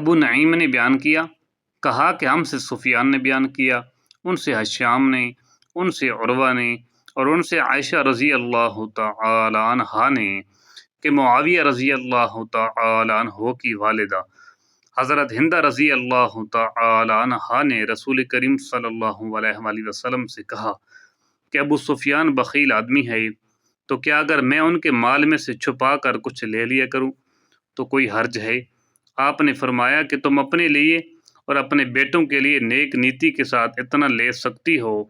ابو نعیم نے بیان کیا، کہا کہ ہم سے سفیان نے بیان کیا، ان سے حشام نے، ان سے عروہ نے، اور ان سے عائشہ رضی اللہ تعالی عنہا نے کہ معاویہ رضی اللہ تعالی عنہ کی والدہ حضرت ہندہ رضی اللہ تعالی عنہا نے رسول کریم صلی اللہ علیہ وآلہ وسلم سے کہا کہ ابو سفیان بخیل آدمی ہے، تو کیا اگر میں ان کے مال میں سے چھپا کر کچھ لے لیا کروں تو کوئی حرج ہے؟ آپ نے فرمایا کہ تم اپنے لیے اور اپنے بیٹوں کے لیے نیک نیتی کے ساتھ اتنا لے سکتی ہو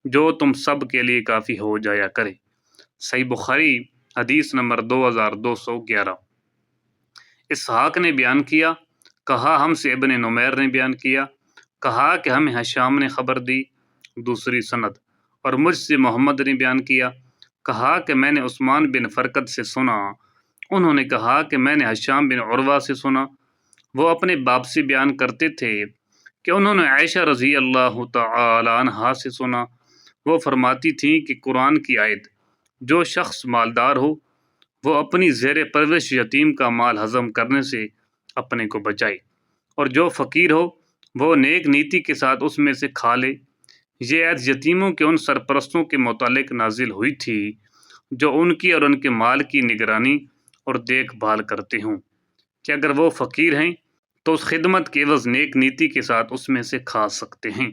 جو تم سب کے لیے کافی ہو جایا کرے۔ صحیح بخاری حدیث نمبر 2211۔ اسحاق نے بیان کیا، کہا ہم سے ابن نمیر نے بیان کیا، کہا کہ ہمیں حشام نے خبر دی، دوسری سند، اور مجھ سے محمد نے بیان کیا، کہا کہ میں نے عثمان بن فرقد سے سنا، انہوں نے کہا کہ میں نے حشام بن عروہ سے سنا، وہ اپنے باپ سے بیان کرتے تھے کہ انہوں نے عائشہ رضی اللہ تعالی عنہا سے سنا، وہ فرماتی تھیں کہ قرآن کی آیت، جو شخص مالدار ہو وہ اپنی زیر پرورش یتیم کا مال ہضم کرنے سے اپنے کو بچائے، اور جو فقیر ہو وہ نیک نیتی کے ساتھ اس میں سے کھا لے۔ یہ آیت یتیموں کے ان سرپرستوں کے متعلق نازل ہوئی تھی جو ان کی اور ان کے مال کی نگرانی اور دیکھ بھال کرتے ہوں، کہ اگر وہ فقیر ہیں تو اس خدمت کے عوض نیک نیتی کے ساتھ اس میں سے کھا سکتے ہیں۔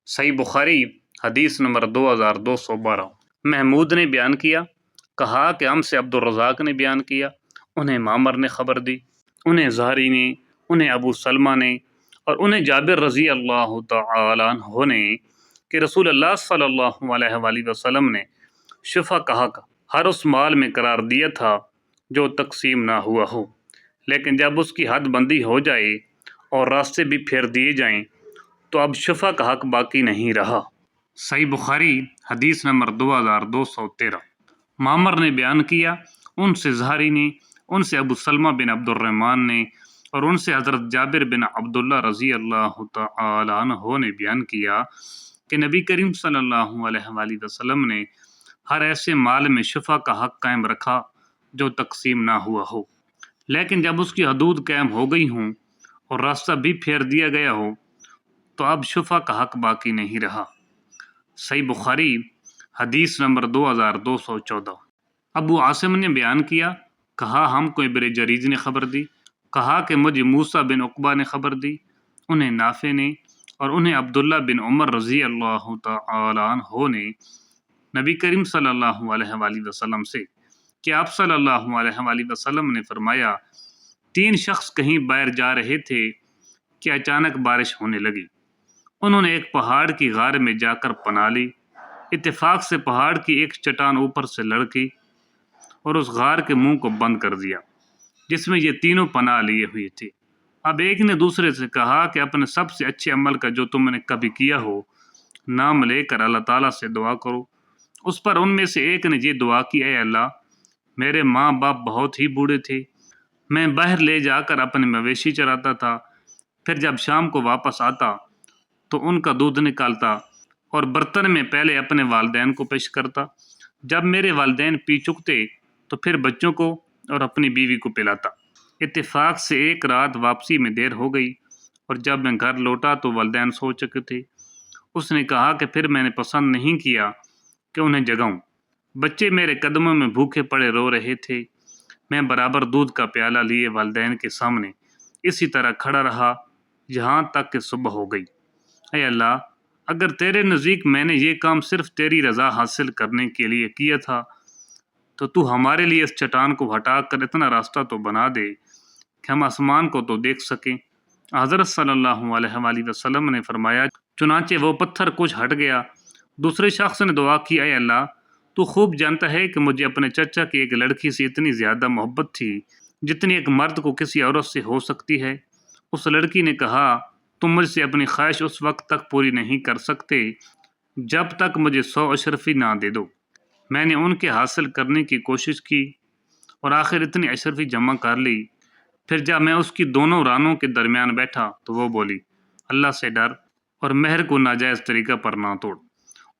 صحیح بخاری حدیث نمبر 2212۔ محمود نے بیان کیا، کہا کہ ہم سے عبد الرزاق نے بیان کیا، انہیں معمر نے خبر دی، انہیں زہری نے، انہیں ابو سلمہ نے، اور انہیں جابر رضی اللہ تعالی عنہ نے کہ رسول اللہ صلی اللہ علیہ وآلہ وسلم نے شفا کا حق ہر اس مال میں قرار دیا تھا جو تقسیم نہ ہوا ہو، لیکن جب اس کی حد بندی ہو جائے اور راستے بھی پھیر دیے جائیں تو اب شفا کا حق باقی نہیں رہا۔ صحیح بخاری حدیث نمبر 2213۔ معمر نے بیان کیا، ان سے زہری نے، ان سے ابو سلمہ بن عبد الرحمن نے، اور ان سے حضرت جابر بن عبداللہ رضی اللہ تعالی عنہ نے بیان کیا کہ نبی کریم صلی اللہ علیہ وآلہ وسلم نے ہر ایسے مال میں شفا کا حق قائم رکھا جو تقسیم نہ ہوا ہو، لیکن جب اس کی حدود قائم ہو گئی ہوں اور راستہ بھی پھیر دیا گیا ہو تو اب شفا کا حق باقی نہیں رہا۔ صحیح بخاری حدیث نمبر 2214۔ ابو عاصم نے بیان کیا، کہا ہم کو ابن جریج نے خبر دی، کہا کہ مجھے موسیٰ بن عقبہ نے خبر دی، انہیں نافع نے، اور انہیں عبداللہ بن عمر رضی اللہ تعالی عنہ نے نبی کریم صلی اللہ علیہ وآلہ وسلم سے کہ آپ صلی اللہ علیہ وآلہ وسلم نے فرمایا، 3 شخص کہیں باہر جا رہے تھے کہ اچانک بارش ہونے لگی، انہوں نے ایک پہاڑ کی غار میں جا کر پناہ لی، اتفاق سے پہاڑ کی ایک چٹان اوپر سے لڑکی اور اس غار کے منہ کو بند کر دیا جس میں یہ تینوں پناہ لیے ہوئے تھے۔ اب ایک نے دوسرے سے کہا کہ اپنے سب سے اچھے عمل کا جو تم نے کبھی کیا ہو نام لے کر اللہ تعالیٰ سے دعا کرو۔ اس پر ان میں سے ایک نے یہ دعا کی، اے اللہ، میرے ماں باپ بہت ہی بوڑھے تھے، میں باہر لے جا کر اپنے مویشی چراتا تھا، پھر جب شام کو واپس آتا تو ان کا دودھ نکالتا اور برتن میں پہلے اپنے والدین کو پیش کرتا، جب میرے والدین پی چکتے تو پھر بچوں کو اور اپنی بیوی کو پلاتا۔ اتفاق سے ایک رات واپسی میں دیر ہو گئی اور جب میں گھر لوٹا تو والدین سو چکے تھے۔ اس نے کہا کہ پھر میں نے پسند نہیں کیا کہ انہیں جگاؤں، بچے میرے قدموں میں بھوکے پڑے رو رہے تھے، میں برابر دودھ کا پیالہ لیے والدین کے سامنے اسی طرح کھڑا رہا یہاں تک کہ صبح ہو گئی۔ اے اللہ، اگر تیرے نزدیک میں نے یہ کام صرف تیری رضا حاصل کرنے کے لیے کیا تھا تو ہمارے لیے اس چٹان کو ہٹا کر اتنا راستہ تو بنا دے کہ ہم آسمان کو تو دیکھ سکیں۔ حضرت صلی اللہ علیہ وآلہ وسلم نے فرمایا، چنانچہ وہ پتھر کچھ ہٹ گیا۔ دوسرے شخص نے دعا کی، اے اللہ، تو خوب جانتا ہے کہ مجھے اپنے چچا کی ایک لڑکی سے اتنی زیادہ محبت تھی جتنی ایک مرد کو کسی عورت سے ہو سکتی ہے۔ اس لڑکی نے کہا، تم مجھ سے اپنی خواہش اس وقت تک پوری نہیں کر سکتے جب تک مجھے 100 اشرفی نہ دے دو۔ میں نے ان کے حاصل کرنے کی کوشش کی اور آخر اتنی اشرفی جمع کر لی، پھر جب میں اس کی دونوں رانوں کے درمیان بیٹھا تو وہ بولی، اللہ سے ڈر اور مہر کو ناجائز طریقہ پر نہ توڑ۔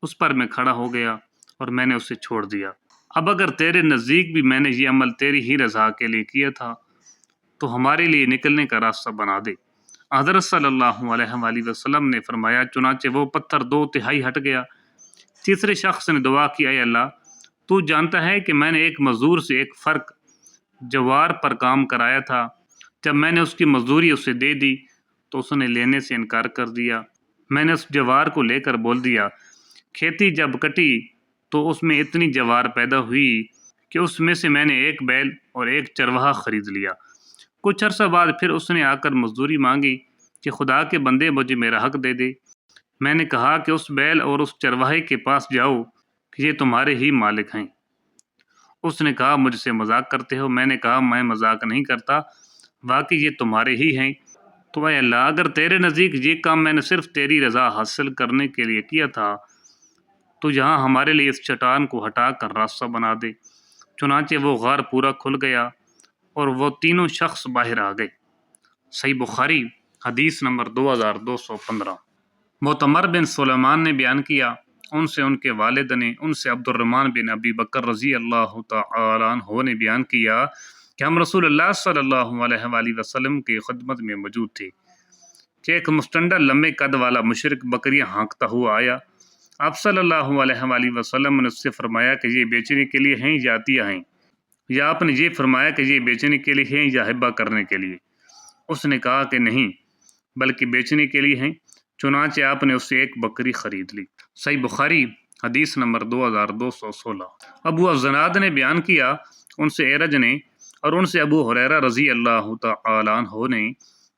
اس پر میں کھڑا ہو گیا اور میں نے اسے چھوڑ دیا۔ اب اگر تیرے نزدیک بھی میں نے یہ عمل تیری ہی رضا کے لیے کیا تھا تو ہمارے لیے نکلنے کا راستہ بنا دے۔ حضرت صلی اللہ علیہ وآلہ وسلم نے فرمایا، چنانچہ وہ پتھر 2/3 ہٹ گیا۔ تیسرے شخص نے دعا کی، اے اللہ تو جانتا ہے کہ میں نے ایک مزدور سے ایک فرق جوار پر کام کرایا تھا۔ جب میں نے اس کی مزدوری اسے دے دی تو اس نے لینے سے انکار کر دیا۔ میں نے اس جوار کو لے کر بول دیا، کھیتی جب کٹی تو اس میں اتنی جوار پیدا ہوئی کہ اس میں سے میں نے ایک بیل اور ایک چرواہا خرید لیا۔ کچھ عرصہ بعد پھر اس نے آ کر مزدوری مانگی کہ خدا کے بندے مجھے میرا حق دے دے۔ میں نے کہا کہ اس بیل اور اس چرواہے کے پاس جاؤ کہ یہ تمہارے ہی مالک ہیں۔ اس نے کہا، مجھ سے مذاق کرتے ہو؟ میں نے کہا، میں مذاق نہیں کرتا، واقعی یہ تمہارے ہی ہیں۔ تو اے اللہ اگر تیرے نزدیک یہ کام میں نے صرف تیری رضا حاصل کرنے کے لیے کیا تھا تو یہاں ہمارے لیے اس چٹان کو ہٹا کر راستہ بنا دے۔ چنانچہ وہ غار پورا کھل گیا اور وہ تینوں شخص باہر آ گئے۔ صحیح بخاری حدیث نمبر 2215۔ معتمر بن سلیمان نے بیان کیا، ان سے ان کے والد نے، ان سے عبد الرحمن بن ابی بکر رضی اللہ تعالی عنہ نے بیان کیا کہ ہم رسول اللہ صلی اللہ علیہ وآلہ وسلم کی خدمت میں موجود تھے کہ ایک مستنڈا لمبے قد والا مشرک بکریاں ہانکتا ہوا آیا۔ آپ صلی اللہ علیہ وآلہ وسلم نے اس سے فرمایا کہ یہ بیچنے کے لیے ہیں یا عطیہ ہیں، یا آپ نے یہ فرمایا کہ یہ بیچنے کے لیے ہیں یا ہبہ کرنے کے لیے؟ اس نے کہا کہ نہیں بلکہ بیچنے کے لیے ہیں۔ چنانچہ آپ نے اس سے ایک بکری خرید لی۔ صحیح بخاری حدیث نمبر 2216۔ ابو الزناد نے بیان کیا، ان سے اعرج نے اور ان سے ابو ہریرہ رضی اللہ تعالی عنہ نے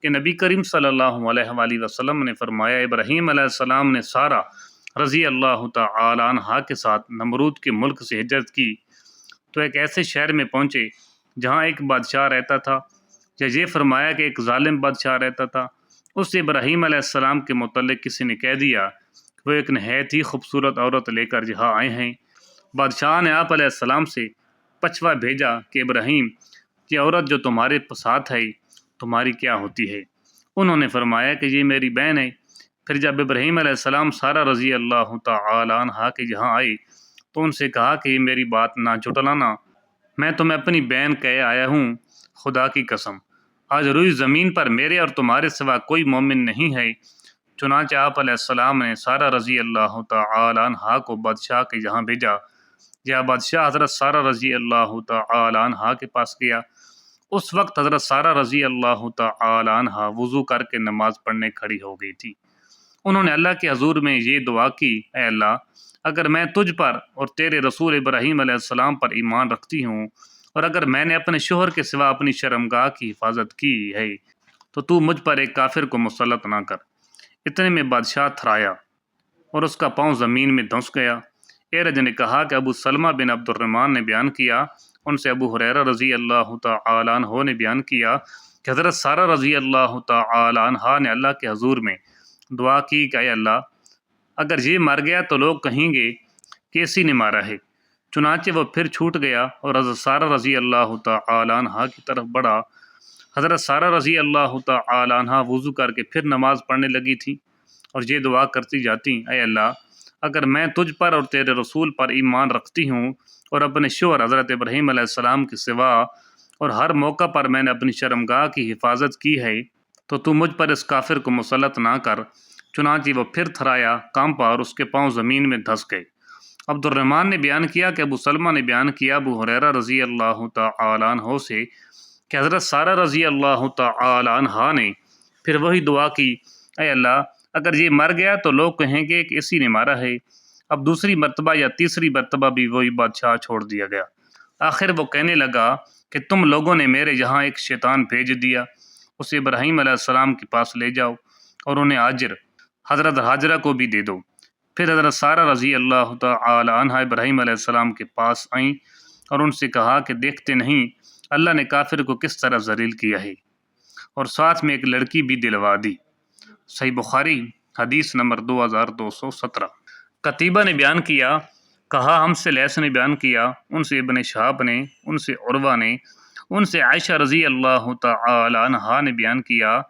کہ نبی کریم صلی اللہ علیہ وآلہ وسلم نے فرمایا، ابراہیم علیہ السلام نے سارہ رضی اللہ تعالی عنہا کے ساتھ نمرود کے ملک سے ہجرت کی تو ایک ایسے شہر میں پہنچے جہاں ایک بادشاہ رہتا تھا، یا یہ فرمایا کہ ایک ظالم بادشاہ رہتا تھا۔ اس سے ابراہیم علیہ السلام کے متعلق کسی نے کہہ دیا کہ وہ ایک نہایت ہی خوبصورت عورت لے کر یہاں آئے ہیں۔ بادشاہ نے آپ علیہ السلام سے پچھوا بھیجا کہ ابراہیم، یہ عورت جو تمہارے ساتھ ہے تمہاری کیا ہوتی ہے؟ انہوں نے فرمایا کہ یہ میری بہن ہے۔ پھر جب ابراہیم علیہ السلام سارہ رضی اللہ تعالی عنہا کے یہاں آئے تو ان سے کہا کہ یہ میری بات نہ جھٹلانا، میں تمہیں اپنی بہن کہے آیا ہوں، خدا کی قسم آج روئی زمین پر میرے اور تمہارے سوا کوئی مومن نہیں ہے۔ چنانچہ آپ علیہ السلام نے سارہ رضی اللہ تعالی عنہا کو بادشاہ کے یہاں بھیجا۔ یا بادشاہ حضرت سارہ رضی اللہ تعالی عنہا کے پاس گیا۔ اس وقت حضرت سارہ رضی اللہ تعالی عنہا وضو کر کے نماز پڑھنے کھڑی ہو گئی تھی۔ انہوں نے اللہ کے حضور میں یہ دعا کی، اے اللہ اگر میں تجھ پر اور تیرے رسول ابراہیم علیہ السلام پر ایمان رکھتی ہوں، اور اگر میں نے اپنے شوہر کے سوا اپنی شرمگاہ کی حفاظت کی ہے تو مجھ پر ایک کافر کو مسلط نہ کر۔ اتنے میں بادشاہ تھرایا اور اس کا پاؤں زمین میں دھنس گیا۔ اعرج نے کہا کہ ابو سلمہ بن عبد الرحمن نے بیان کیا، ان سے ابو ہریرہ رضی اللہ تعالی عنہ نے بیان کیا کہ حضرت سارہ رضی اللہ تعالی عنہا نے اللہ کے حضور میں دعا کی کہ اے اللہ اگر یہ مر گیا تو لوگ کہیں گے کہ اسی نے مارا ہے۔ چنانچہ وہ پھر چھوٹ گیا اور حضرت سارہ رضی اللہ تعالی عنہا کی طرف بڑھا۔ حضرت سارہ رضی اللہ تعالی عنہا وضو کر کے پھر نماز پڑھنے لگی تھی اور یہ دعا کرتی جاتی، اے اللہ اگر میں تجھ پر اور تیرے رسول پر ایمان رکھتی ہوں اور اپنے شوہر حضرت ابراہیم علیہ السلام کے سوا اور ہر موقع پر میں نے اپنی شرمگاہ کی حفاظت کی ہے تو مجھ پر اس کافر کو مسلط نہ کر۔ چنانچہ وہ پھر تھرایا، کانپا اور اس کے پاؤں زمین میں دھس گئے۔ عبد الرحمن نے بیان کیا کہ ابو سلمہ نے بیان کیا ابو ہریرہ رضی اللہ تعالی عنہ سے کہ حضرت سارہ رضی اللہ تعالی عنہا نے پھر وہی دعا کی، اے اللہ اگر یہ مر گیا تو لوگ کہیں گے کہ اسی نے مارا ہے۔ اب دوسری مرتبہ یا تیسری مرتبہ بھی وہی بادشاہ چھوڑ دیا گیا۔ آخر وہ کہنے لگا کہ تم لوگوں نے میرے یہاں ایک شیطان بھیج دیا، اسے ابراہیم علیہ السلام کے پاس لے جاؤ اور انہیں حضرت ہاجرہ کو بھی دے دو۔ پھر حضرت سارہ رضی اللہ تعالی عنہا ابراہیم علیہ السلام کے پاس آئیں اور ان سے کہا کہ دیکھتے نہیں اللہ نے کافر کو کس طرح ذلیل کیا ہے، اور ساتھ میں ایک لڑکی بھی دلوا دی۔ صحیح بخاری حدیث نمبر 2217۔ قتیبہ نے بیان کیا، کہا ہم سے لیث نے بیان کیا، ان سے ابن شہاب نے، ان سے عروہ نے، ان سے عائشہ رضی اللہ تعالی عنہا نے بیان کیا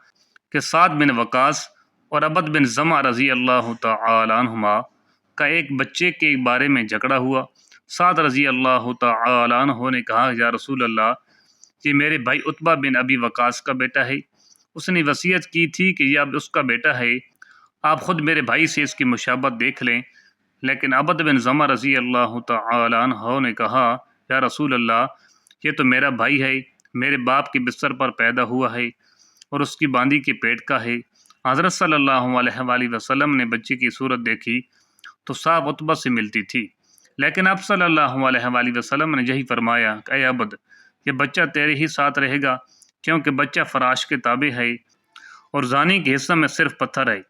کہ سعد بن وقاص اور عبد بن زمع رضی اللہ تعالی عنہما کا ایک بچے کے بارے میں جھگڑا ہوا۔ سعد رضی اللہ تعالی عنہ نے کہا، یا رسول اللہ یہ میرے بھائی عتبہ بن ابی وقاص کا بیٹا ہے، اس نے وصیت کی تھی کہ یہ اب اس کا بیٹا ہے، آپ خود میرے بھائی سے اس کی مشابہت دیکھ لیں۔ لیکن عبد بن زمہ رضی اللہ تعالی عنہ نے کہا، یا رسول اللہ، یہ تو میرا بھائی ہے، میرے باپ کے بستر پر پیدا ہوا ہے اور اس کی باندی کے پیٹ کا ہے۔ حضرت صلی اللہ علیہ وآلہ وسلم نے بچے کی صورت دیکھی تو صاحب عتبہ سے ملتی تھی، لیکن اب صلی اللہ علیہ وآلہ وسلم نے یہی فرمایا کہ اے عبد، یہ بچہ تیرے ہی ساتھ رہے گا، کیونکہ بچہ فراش کے تابع ہے اور زانی کے حصہ میں صرف پتھر ہے،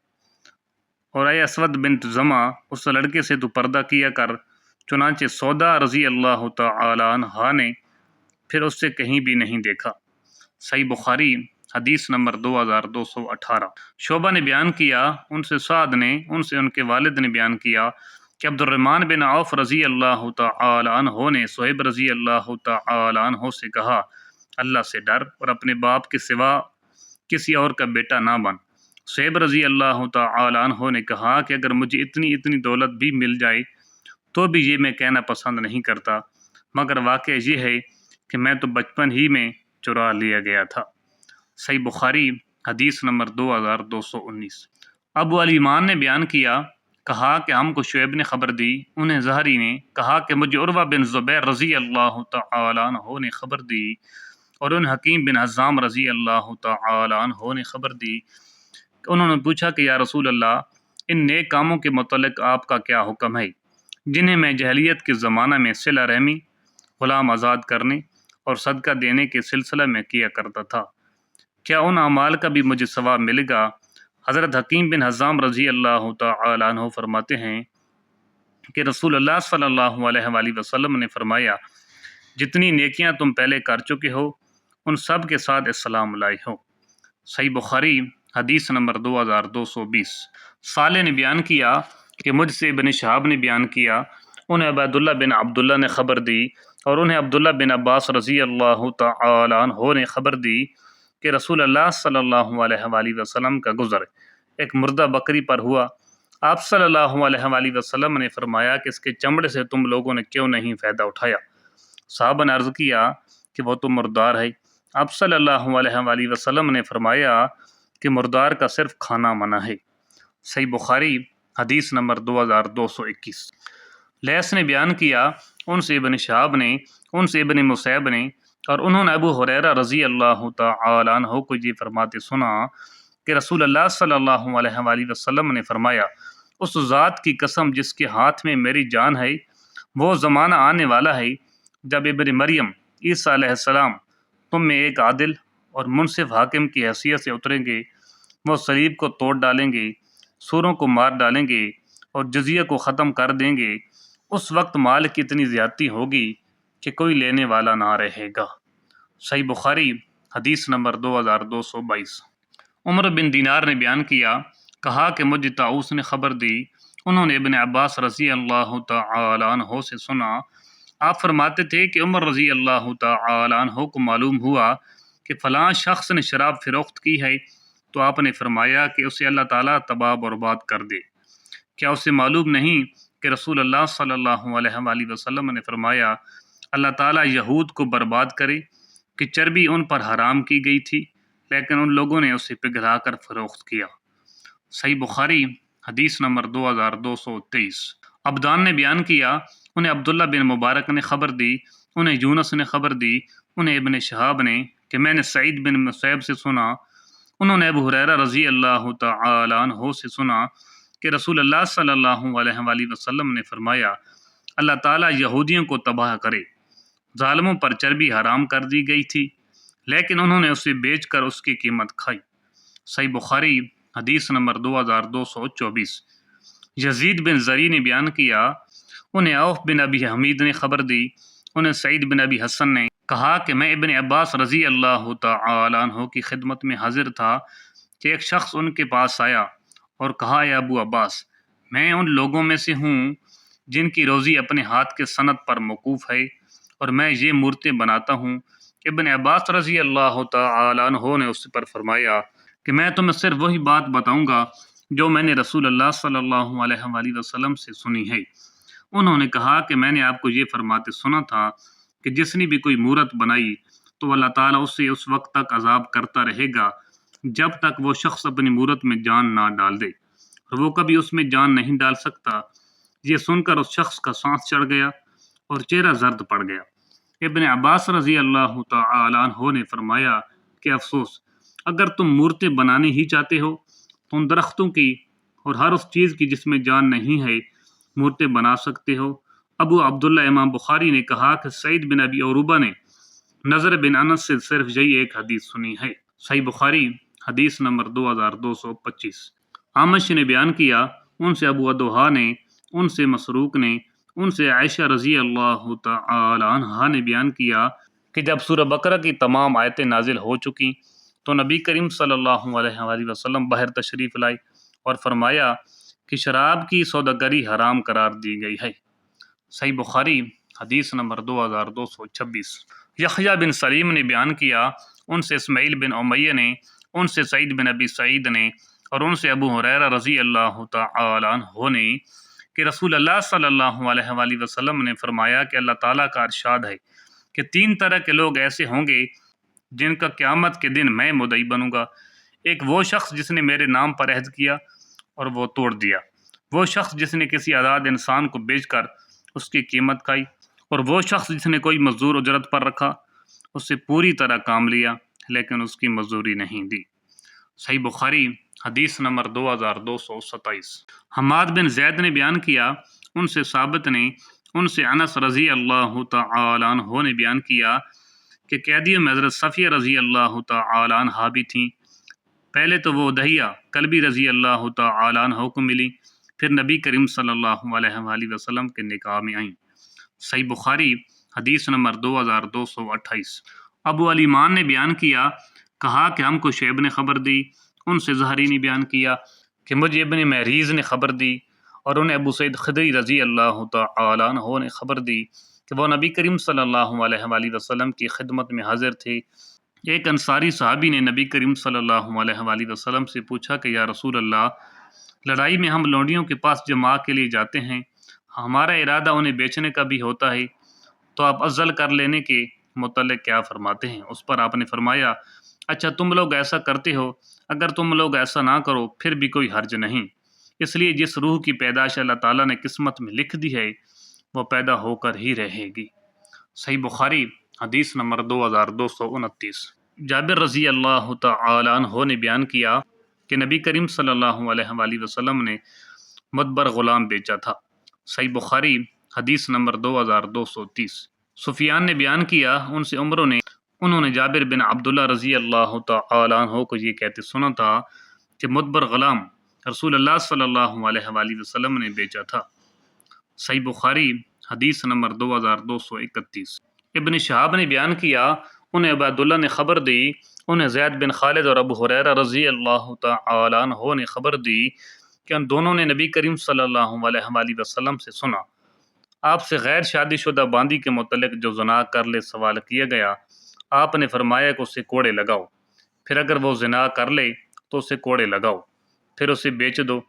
اور اے اسود بنت زمہ، اس لڑکے سے تو پردہ کیا کر۔ چنانچہ سودا رضی اللہ تعالی عنہا نے پھر اس سے کہیں بھی نہیں دیکھا۔ صحیح بخاری حدیث نمبر 2218۔ شعبہ نے بیان کیا، ان سے سعد نے، ان سے ان کے والد نے بیان کیا کہ عبد الرحمن بن عوف رضی اللہ تعالی عنہ نے صہیب رضی اللہ تعالی عنہ سے کہا، اللہ سے ڈر اور اپنے باپ کے سوا کسی اور کا بیٹا نہ بن۔ صہیب رضی اللہ تعالی عنہ نے کہا کہ اگر مجھے اتنی دولت بھی مل جائے تو بھی یہ میں کہنا پسند نہیں کرتا، مگر واقعہ یہ ہے کہ میں تو بچپن ہی میں چرا لیا گیا تھا۔ صحیح بخاری حدیث نمبر 2219۔ ابو علی ایمان نے بیان کیا، کہا کہ ہم کو شعیب نے خبر دی، انہیں زہری نے کہا کہ مجھے عروہ بن زبیر رضی اللہ تعالی عنہ نے خبر دی، اور ان حکیم بن حزام رضی اللہ تعالی عنہ نے خبر دی کہ انہوں نے پوچھا کہ یا رسول اللہ، ان نیک کاموں کے متعلق آپ کا کیا حکم ہے جنہیں میں جاہلیت کے زمانہ میں صلہ رحمی، غلام آزاد کرنے اور صدقہ دینے کے سلسلہ میں کیا کرتا تھا، کیا ان اعمال کا بھی مجھے ثواب ملے گا؟ حضرت حکیم بن حزام رضی اللہ تعالی عنہ فرماتے ہیں کہ رسول اللہ صلی اللہ علیہ وآلہ وسلم نے فرمایا، جتنی نیکیاں تم پہلے کر چکے ہو ان سب کے ساتھ السلام لائے ہو۔ صحیح بخاری حدیث نمبر 2220۔ صالح نے بیان کیا کہ مجھ سے ابن شہاب نے بیان کیا، انہیں عبیداللہ بن عبداللہ نے خبر دی، اور انہیں عبداللہ بن عباس رضی اللہ تعالی عنہ نے خبر دی کہ رسول اللہ صلی اللہ علیہ وآلہ وسلم کا گزر ایک مردہ بکری پر ہوا۔ آپ صلی اللہ علیہ وآلہ وسلم نے فرمایا کہ اس کے چمڑے سے تم لوگوں نے کیوں نہیں فائدہ اٹھایا؟ صحابہ نے عرض کیا کہ وہ تو مردار ہے۔ آپ صلی اللہ علیہ وآلہ وسلم نے فرمایا کہ مردار کا صرف کھانا منع ہے۔ صحیح بخاری حدیث نمبر 2221۔ لیث نے بیان کیا، ان سے ابن شہاب نے، ان سے ابن مسیب نے، اور انہوں نے ابو ہریرہ رضی اللہ تعالی عنہ کو یہ فرماتے سنا کہ رسول اللہ صلی اللہ علیہ وآلہ وسلم نے فرمایا، اس ذات کی قسم جس کے ہاتھ میں میری جان ہے، وہ زمانہ آنے والا ہے جب ابن مریم عیسیٰ علیہ السلام تم میں ایک عادل اور منصف حاکم کی حیثیت سے اتریں گے، وہ صلیب کو توڑ ڈالیں گے، سوروں کو مار ڈالیں گے اور جزیہ کو ختم کر دیں گے۔ اس وقت مال کی اتنی زیادتی ہوگی کہ کوئی لینے والا نہ رہے گا۔ صحیح بخاری حدیث نمبر 2222۔ عمر بن دینار نے بیان کیا، کہا کہ مجھے طاؤس نے خبر دی، انہوں نے ابن عباس رضی اللہ تعالی عنہ سے سنا، آپ فرماتے تھے کہ عمر رضی اللہ تعالی عنہ کو معلوم ہوا کہ فلاں شخص نے شراب فروخت کی ہے، تو آپ نے فرمایا کہ اسے اللہ تعالیٰ تباہ برباد کر دے۔ کیا اسے معلوم نہیں کہ رسول اللہ صلی اللہ علیہ وآلہ وسلم نے فرمایا، اللہ تعالیٰ یہود کو برباد کرے کہ چربی ان پر حرام کی گئی تھی لیکن ان لوگوں نے اسے پگھلا کر فروخت کیا۔ صحیح بخاری حدیث نمبر 2223۔ عبدان نے بیان کیا، انہیں عبداللہ بن مبارک نے خبر دی، انہیں یونس نے خبر دی، انہیں ابن شہاب نے کہ میں نے سعید بن مسیب سے سنا، انہوں نے ابو ہریرہ رضی اللہ تعالی عنہ سے سنا کہ رسول اللہ صلی اللہ علیہ وآلہ وسلم نے فرمایا، اللہ تعالیٰ یہودیوں کو تباہ کرے، ظالموں پر چربی حرام کر دی گئی تھی لیکن انہوں نے اسے بیچ کر اس کی قیمت کھائی۔ صحیح بخاری حدیث نمبر 2224۔ یزید بن زری نے بیان کیا، انہیں عوف بن ابی حمید نے خبر دی، انہیں سعید بن ابی حسن نے کہا کہ میں ابن عباس رضی اللہ تعالی عنہ کی خدمت میں حاضر تھا کہ ایک شخص ان کے پاس آیا اور کہا، یا ابو عباس، میں ان لوگوں میں سے ہوں جن کی روزی اپنے ہاتھ کے صنعت پر موقوف ہے اور میں یہ مورتیں بناتا ہوں۔ ابن عباس رضی اللہ تعالی عنہ نے اس پر فرمایا کہ میں تمہیں صرف وہی بات بتاؤں گا جو میں نے رسول اللہ صلی اللہ علیہ وآلہ وسلم سے سنی ہے۔ انہوں نے کہا کہ میں نے آپ کو یہ فرماتے سنا تھا کہ جس نے بھی کوئی مورت بنائی تو اللہ تعالیٰ اسے اس وقت تک عذاب کرتا رہے گا جب تک وہ شخص اپنی مورت میں جان نہ ڈال دے، اور وہ کبھی اس میں جان نہیں ڈال سکتا۔ یہ سن کر اس شخص کا سانس چڑھ گیا اور چہرہ زرد پڑ گیا۔ ابن عباس رضی اللہ تعالی عنہ نے فرمایا کہ افسوس، اگر تم مورتیں بنانے ہی چاہتے ہو تو ان درختوں کی اور ہر اس چیز کی جس میں جان نہیں ہے مورتیں بنا سکتے ہو۔ ابو عبداللہ امام بخاری نے کہا کہ سعید بن ابی عروبہ نے نضر بن انس سے صرف یہی ایک حدیث سنی ہے۔ صحیح بخاری حدیث نمبر 2225۔ عامش نے بیان کیا، ان سے ابو ادوحا نے، ان سے مسروق نے، ان سے عائشہ رضی اللہ تعالی عنہا نے بیان کیا کہ جب سورہ بقرہ کی تمام آیتیں نازل ہو چکیں تو نبی کریم صلی اللہ علیہ وآلہ وسلم باہر تشریف لائے اور فرمایا کہ شراب کی سوداگری حرام قرار دی گئی ہے۔ صحیح بخاری حدیث نمبر 2226۔ یحییٰ بن سلیم نے بیان کیا، ان سے اسماعیل بن امیہ نے، ان سے سعید بن ابی سعید نے، اور ان سے ابو ہریرہ رضی اللہ تعالی عنہ نے کہ رسول اللہ صلی اللہ علیہ وآلہ وسلم نے فرمایا کہ اللہ تعالیٰ کا ارشاد ہے کہ 3 طرح کے لوگ ایسے ہوں گے جن کا قیامت کے دن میں مدعی بنوں گا۔ ایک وہ شخص جس نے میرے نام پر عہد کیا اور وہ توڑ دیا، وہ شخص جس نے کسی آزاد انسان کو بیچ کر اس کی قیمت کھائی، اور وہ شخص جس نے کوئی مزدور اجرت پر رکھا، اس سے پوری طرح کام لیا لیکن اس کی مزدوری نہیں دی۔ صحیح بخاری حدیث نمبر 2227۔ حماد بن زید نے بیان کیا، ان سے ثابت نے، ان سے انس رضی اللہ تعالی عنہ نے بیان کیا کہ قیدیوں میں حضرت صفیہ رضی اللہ تعالی عنہ بھی تھیں۔ پہلے تو وہ دہیہ کلبی رضی اللہ تعالی عنہ کو ملی، پھر نبی کریم صلی اللہ علیہ وآلہ وسلم کے نکاح میں آئیں۔ صحیح بخاری حدیث نمبر 2228۔ ابو علیمان نے بیان کیا، کہا کہ ہم کو شعیب نے خبر دی، ان سے زہری نے بیان کیا کہ مجھے ابن محریز نے خبر دی، اور انہیں ابو سعید خدری رضی اللہ تعالی عنہ نے خبر دی کہ وہ نبی کریم صلی اللہ علیہ وآلہ وسلم کی خدمت میں حاضر تھے۔ ایک انصاری صحابی نے نبی کریم صلی اللہ علیہ وآلہ وسلم سے پوچھا کہ یا رسول اللہ، لڑائی میں ہم لونڈیوں کے پاس جمع کے لیے جاتے ہیں، ہمارا ارادہ انہیں بیچنے کا بھی ہوتا ہے، تو آپ عزل کر لینے کے متعلق کیا فرماتے ہیں؟ اس پر آپ نے فرمایا، اچھا تم لوگ ایسا کرتے ہو، اگر تم لوگ ایسا نہ کرو پھر بھی کوئی حرج نہیں، اس لیے جس روح کی پیدائش اللہ تعالیٰ نے قسمت میں لکھ دی ہے وہ پیدا ہو کر ہی رہے گی۔ صحیح بخاری حدیث نمبر 2229۔ جابر رضی اللہ تعالی عنہ نے بیان کیا کہ نبی کریم صلی اللہ علیہ وآلہ وسلم نے مدبر غلام بیچا تھا۔ صحیح بخاری حدیث نمبر 2230۔ سفیان نے بیان کیا، ان سے انہوں نے جابر بن عبداللہ رضی اللہ تعالی عنہ کو یہ کہتے سنا تھا کہ مدبر غلام رسول اللہ صلی اللہ علیہ وآلہ وسلم نے بیچا تھا۔ صحیح بخاری حدیث نمبر 2231۔ ابن شہاب نے بیان کیا، انہیں عبید اللہ نے خبر دی، انہیں زید بن خالد اور ابو ہریرہ رضی اللہ تعالی عنہ نے خبر دی کہ ان دونوں نے نبی کریم صلی اللہ علیہ وآلہ وسلم سے سنا، آپ سے غیر شادی شدہ باندی کے متعلق جو زنا کر لے سوال کیا گیا، آپ نے فرمایا کہ اسے کوڑے لگاؤ، پھر اگر وہ زنا کر لے تو اسے کوڑے لگاؤ، پھر اسے بیچ دو۔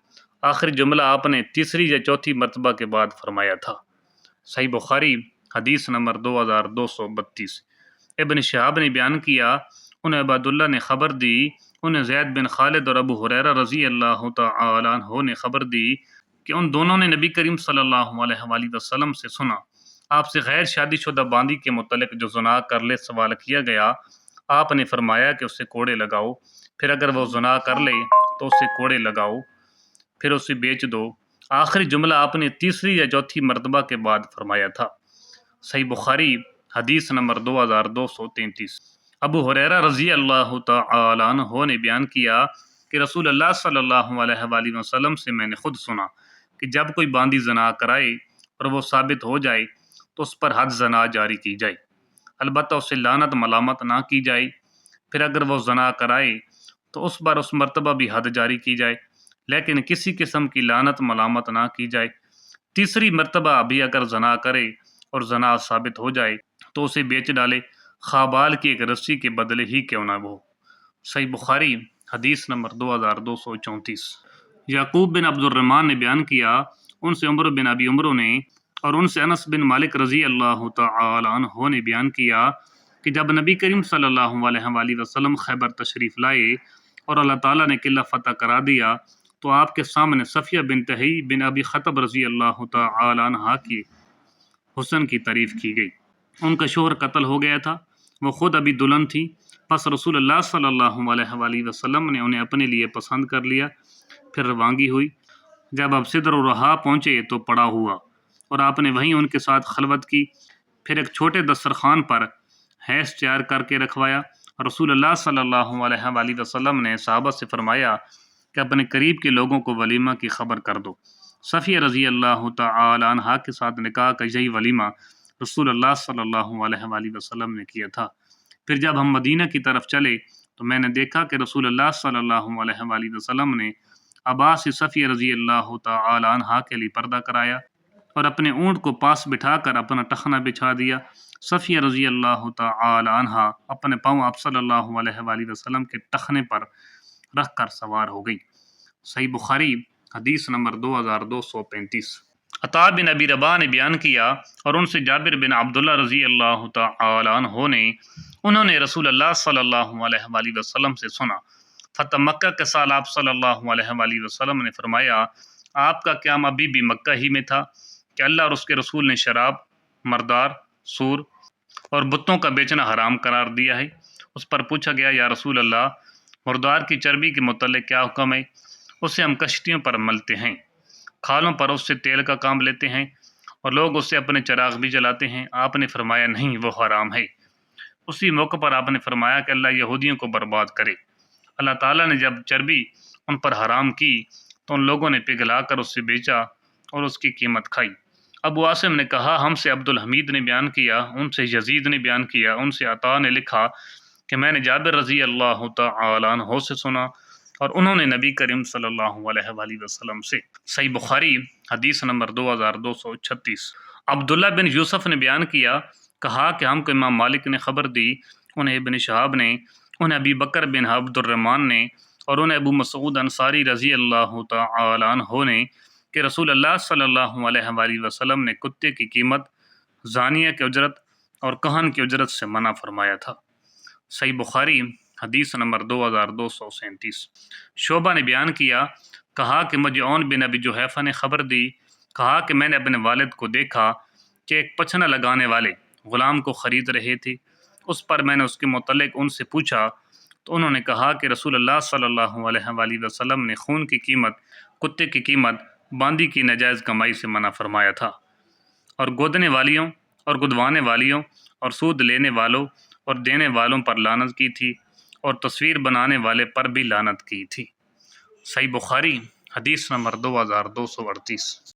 آخری جملہ آپ نے تیسری یا چوتھی مرتبہ کے بعد فرمایا تھا۔ صحیح بخاری حدیث نمبر 2232۔ ابن شہاب نے بیان کیا، انہیں عبید اللہ نے خبر دی، انہیں زید بن خالد اور ابو ہریرہ رضی اللہ تعالی عنہ نے خبر دی کہ ان دونوں نے نبی کریم صلی اللہ علیہ وآلہ وسلم سے سنا، آپ سے غیر شادی شدہ باندی کے متعلق جو زنا کر لے سوال کیا گیا، آپ نے فرمایا کہ اسے کوڑے لگاؤ، پھر اگر وہ زنا کر لے تو اسے کوڑے لگاؤ، پھر اسے بیچ دو۔ آخری جملہ آپ نے تیسری یا چوتھی مرتبہ کے بعد فرمایا تھا۔ صحیح بخاری حدیث نمبر 2233۔ ابو ہریرہ رضی اللہ تعالی عنہ نے بیان کیا کہ رسول اللہ صلی اللہ علیہ وآلہ وسلم سے میں نے خود سنا کہ جب کوئی باندی زنا کرائے اور وہ ثابت ہو جائے تو اس پر حد زنا جاری کی جائے، البتہ اسے لعنت ملامت نہ کی جائے، پھر اگر وہ زنا کرائے تو اس پر اس مرتبہ بھی حد جاری کی جائے، لیکن کسی قسم کی لعنت ملامت نہ کی جائے۔ تیسری مرتبہ بھی اگر زنا کرے اور زنا ثابت ہو جائے تو اسے بیچ ڈالے، خواہ بال کی ایک رسی کے بدلے ہی کیوں نہ ہو۔ صحیح بخاری حدیث نمبر 2234۔ یعقوب بن عبد الرحمن نے بیان کیا، ان سے عمر بن ابی عمرو نے اور ان سے انس بن مالک رضی اللہ تعالی عنہ نے بیان کیا کہ جب نبی کریم صلی اللہ علیہ وآلہ وسلم خیبر تشریف لائے اور اللہ تعالیٰ نے قلعہ فتح کرا دیا تو آپ کے سامنے صفیہ بنت حیی بن ابی خطب رضی اللہ تعالی عنہا کی حسن کی تعریف کی گئی۔ ان کا شوہر قتل ہو گیا تھا، وہ خود ابھی دلہن تھی، پس رسول اللہ صلی اللہ علیہ وآلہ وسلم نے انہیں اپنے لیے پسند کر لیا۔ پھر روانگی ہوئی، جب اب صدر و رحا پہنچے تو پڑا ہوا اور آپ نے وہیں ان کے ساتھ خلوت کی۔ پھر ایک چھوٹے دسترخوان پر حیض تیار کر کے رکھوایا۔ رسول اللہ صلی اللہ علیہ وآلہ وسلم نے صحابہ سے فرمایا کہ اپنے قریب کے لوگوں کو ولیمہ کی خبر کر دو۔ صفیہ رضی اللہ تعالی عنہا کے ساتھ نکاح کا یہی ولیمہ رسول اللہ صلی اللہ علیہ وآلہ وسلم نے کیا تھا۔ پھر جب ہم مدینہ کی طرف چلے تو میں نے دیکھا کہ رسول اللہ صلی اللہ علیہ وآلہ وسلم نے عباس سے صفیہ رضی اللہ تعالی عنہا کے لیے پردہ کرایا اور اپنے اونٹ کو پاس بٹھا کر اپنا ٹخنا بچھا دیا۔ صفیہ رضی اللہ تعالی عنہا اپنے پاؤں آپ صلی اللہ علیہ وآلہ وسلم کے ٹخنے پر رکھ کر سوار ہو گئی۔ صحیح بخاری حدیث نمبر 2235۔ عطا بن ابی رباح نے بیان کیا اور ان سے جابر بن عبداللہ رضی اللہ تعالی عنہ نے انہوں نے رسول اللہ صلی اللہ علیہ وآلہ وسلم سے سنا۔ فتح مکہ کے سال آپ صلی اللہ علیہ وآلہ وسلم نے فرمایا آپ کا قیام ابھی بھی مکہ ہی میں تھا کہ اللہ اور اس کے رسول نے شراب، مردار، سور اور بتوں کا بیچنا حرام قرار دیا ہے۔ اس پر پوچھا گیا یا رسول اللہ مردار کی چربی کے متعلق کیا حکم ہے؟ اسے ہم کشتیوں پر ملتے ہیں، کھالوں پر اس سے تیل کا کام لیتے ہیں اور لوگ اس سے اپنے چراغ بھی جلاتے ہیں۔ آپ نے فرمایا نہیں، وہ حرام ہے۔ اسی موقع پر آپ نے فرمایا کہ اللہ یہودیوں کو برباد کرے۔ اللہ تعالیٰ نے جب چربی ان پر حرام کی تو ان لوگوں نے پگھلا کر اس سے بیچا اور اس کی قیمت کھائی۔ ابو عاصم نے کہا ہم سے عبد الحمید نے بیان کیا، ان سے یزید نے بیان کیا، ان سے عطا نے لکھا کہ میں نے جابر رضی اللہ تعالی عنہ سے سنا اور انہوں نے نبی کریم صلی اللہ علیہ وآلہ وسلم سے۔ صحیح بخاری حدیث نمبر 2236۔ عبداللہ بن یوسف نے بیان کیا، کہا کہ ہم کو امام مالک نے خبر دی، انہیں ابن شہاب نے، انہیں ابی بکر بن عبد الرحمن نے اور انہیں ابو مسعود انصاری رضی اللہ تعالی عنہ نے کہ رسول اللہ صلی اللہ علیہ وآلہ وسلم نے کتے کی قیمت، زانیہ کی اجرت اور کہن کی اجرت سے منع فرمایا تھا۔ صحیح بخاری حدیث نمبر 2237۔ شعبہ نے بیان کیا، کہا کہ مجھے عون بن ابی جحیفہ نے خبر دی، کہا کہ میں نے اپنے والد کو دیکھا کہ ایک پچھنا لگانے والے غلام کو خرید رہے تھے۔ اس پر میں نے اس کے متعلق ان سے پوچھا تو انہوں نے کہا کہ رسول اللہ صلی اللہ علیہ وآلہ وسلم نے خون کی قیمت، کتے کی قیمت، باندی کی ناجائز کمائی سے منع فرمایا تھا، اور گودنے والیوں اور گدوانے والیوں اور سود لینے والوں اور دینے والوں پر لعنت کی تھی اور تصویر بنانے والے پر بھی لعنت کی تھی۔ صحیح بخاری حدیث نمبر 2238۔